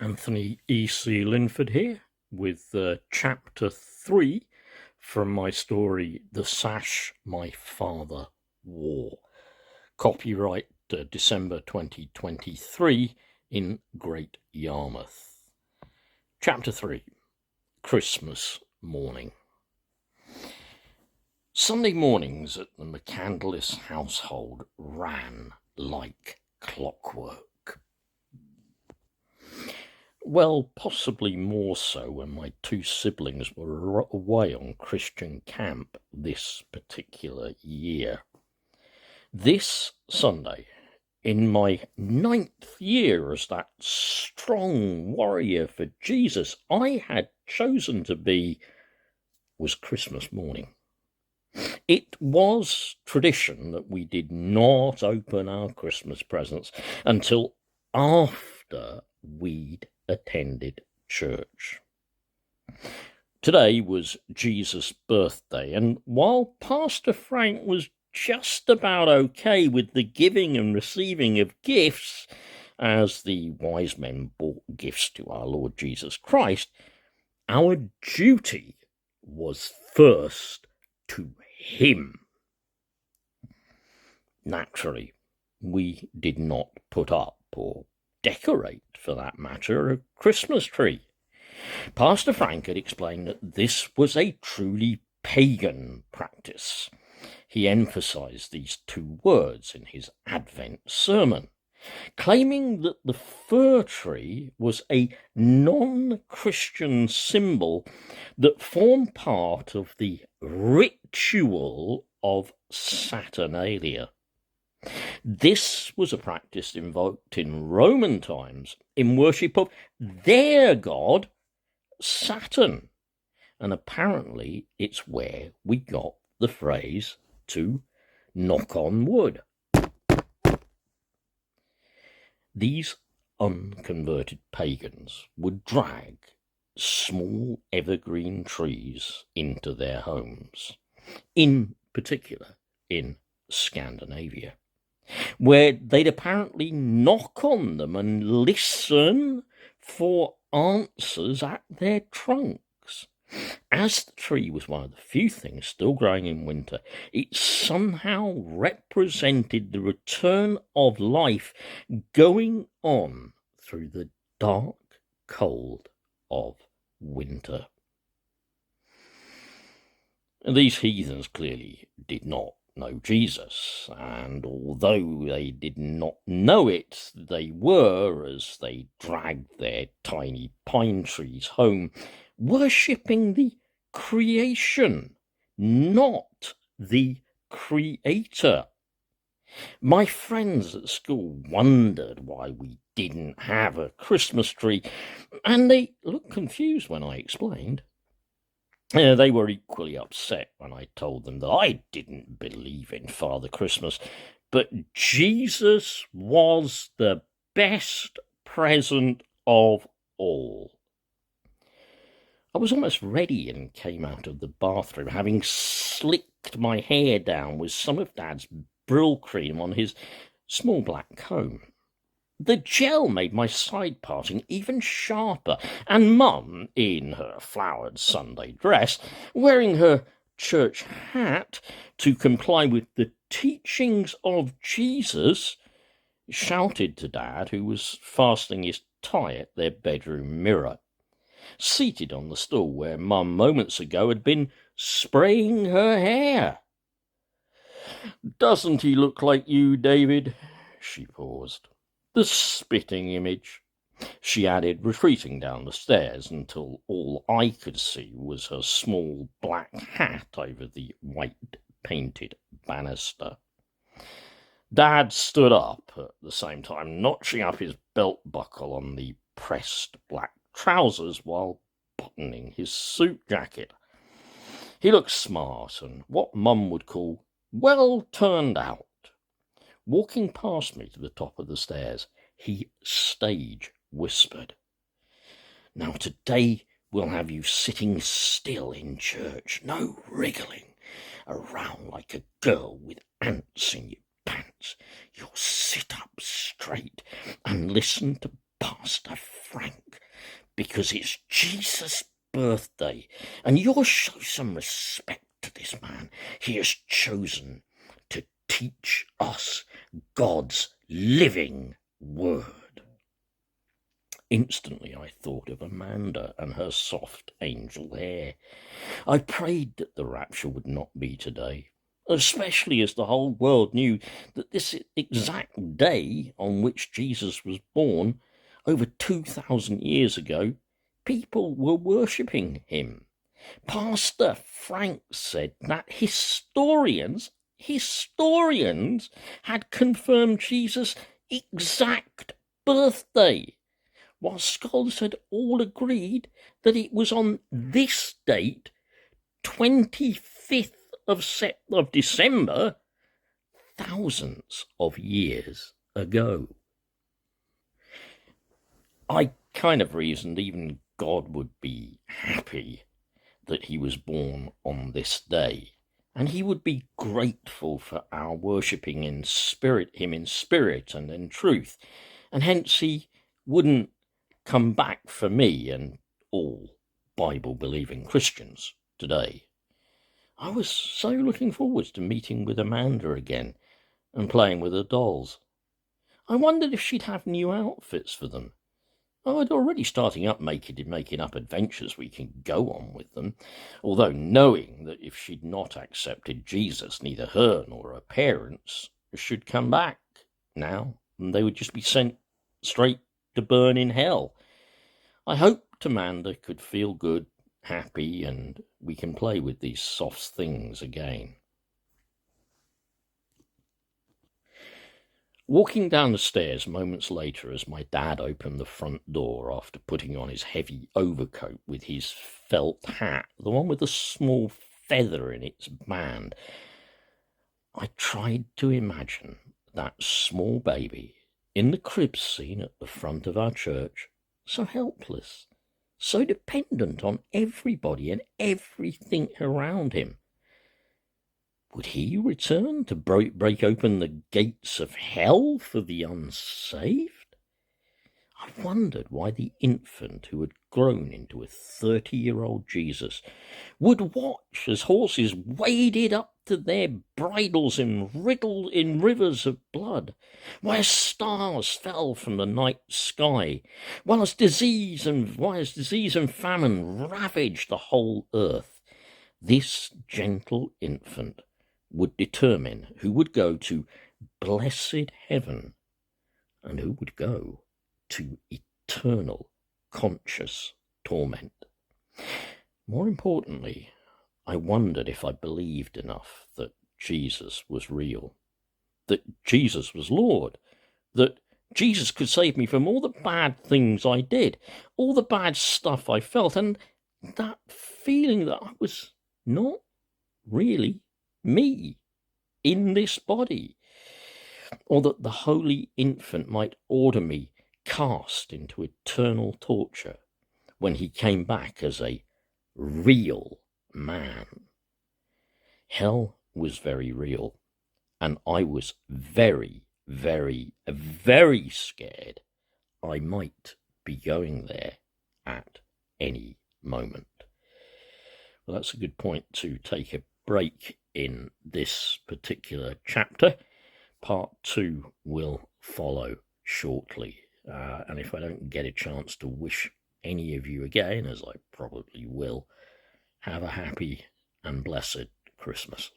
Anthony E.C. Linford here with Chapter 3 from my story, The Sash My Father Wore. Copyright December 2023 in Great Yarmouth. Chapter 3, Christmas Morning. Sunday mornings at the McCandless household ran like clockwork. Well, possibly more so when my two siblings were away on Christian camp this particular year. This Sunday, in my 9th year as that strong warrior for Jesus I had chosen to be, was Christmas morning. It was tradition that we did not open our Christmas presents until after we'd attended church. Today was Jesus' birthday, and while Pastor Frank was just about okay with the giving and receiving of gifts, as the wise men brought gifts to our Lord Jesus Christ, our duty was first to him. Naturally, we did not put up or decorate, for that matter, a Christmas tree. Pastor Frank had explained that this was a truly pagan practice. He emphasized these two words in his Advent sermon, claiming that the fir tree was a non-Christian symbol that formed part of the ritual of Saturnalia. This was a practice invoked in Roman times in worship of their god, Saturn, and apparently it's where we got the phrase to knock on wood. These unconverted pagans would drag small evergreen trees into their homes, in particular in Scandinavia, where they'd apparently knock on them and listen for answers at their trunks. As the tree was one of the few things still growing in winter, it somehow represented the return of life going on through the dark cold of winter. These heathens clearly did not know Jesus, and although they did not know it, they were, as they dragged their tiny pine trees home, worshipping the creation, not the creator. My friends at school wondered why we didn't have a Christmas tree, and they looked confused when I explained. They were equally upset when I told them that I didn't believe in Father Christmas, but Jesus was the best present of all. I was almost ready and came out of the bathroom, having slicked my hair down with some of Dad's Brill-cream on his small black comb. The gel made my side parting even sharper, and Mum, in her flowered Sunday dress, wearing her church hat to comply with the teachings of Jesus, shouted to Dad, who was fastening his tie at their bedroom mirror, seated on the stool where Mum moments ago had been spraying her hair. "Doesn't he look like you, David?" She paused. "The spitting image," she added, retreating down the stairs until all I could see was her small black hat over the white painted banister. Dad stood up at the same time, notching up his belt buckle on the pressed black trousers while buttoning his suit jacket. He looked smart and what Mum would call well turned out. Walking past me to the top of the stairs, he stage whispered, "Now today we'll have you sitting still in church, no wriggling around like a girl with ants in your pants. You'll sit up straight and listen to Pastor Frank because it's Jesus' birthday, and you'll show some respect to this man. He has chosen to teach us God's living word. Instantly I thought of Amanda and her soft angel hair. I prayed that the rapture would not be today, especially as the whole world knew that this exact day on which Jesus was born, over 2,000 years ago, people were worshipping him. Pastor Frank said that historians had confirmed Jesus' exact birthday, while scholars had all agreed that it was on this date, 25th of December, thousands of years ago. I kind of reasoned even God would be happy that he was born on this day, and he would be grateful for our worshipping him in spirit and in truth, and hence he wouldn't come back for me and all Bible-believing Christians today. I was so looking forward to meeting with Amanda again and playing with her dolls. I wondered if she'd have new outfits for them. I was already starting up making up adventures we can go on with them, although knowing that if she'd not accepted Jesus, neither her nor her parents should come back now, and they would just be sent straight to burn in hell. I hoped Amanda could feel good, happy, and we can play with these soft things again. Walking down the stairs moments later as my dad opened the front door after putting on his heavy overcoat with his felt hat, the one with the small feather in its band, I tried to imagine that small baby in the crib scene at the front of our church, so helpless, so dependent on everybody and everything around him. Would he return to break open the gates of hell for the unsaved? I wondered why the infant who had grown into a 30-year-old Jesus would watch as horses waded up to their bridles in rivers of blood, why stars fell from the night sky, while as disease and famine ravaged the whole earth. This gentle infant would determine who would go to blessed heaven and who would go to eternal conscious torment. More importantly, I wondered if I believed enough that Jesus was real, that Jesus was Lord, that Jesus could save me from all the bad things I did, all the bad stuff I felt, and that feeling that I was not really me in this body, or that the holy infant might order me cast into eternal torture when he came back as a real man. Hell was very real, and I was very, very, very scared I might be going there at any moment. Well, that's a good point to take a break in this particular chapter. Part 2 will follow shortly. And if I don't get a chance to wish any of you again, as I probably will, have a happy and blessed Christmas.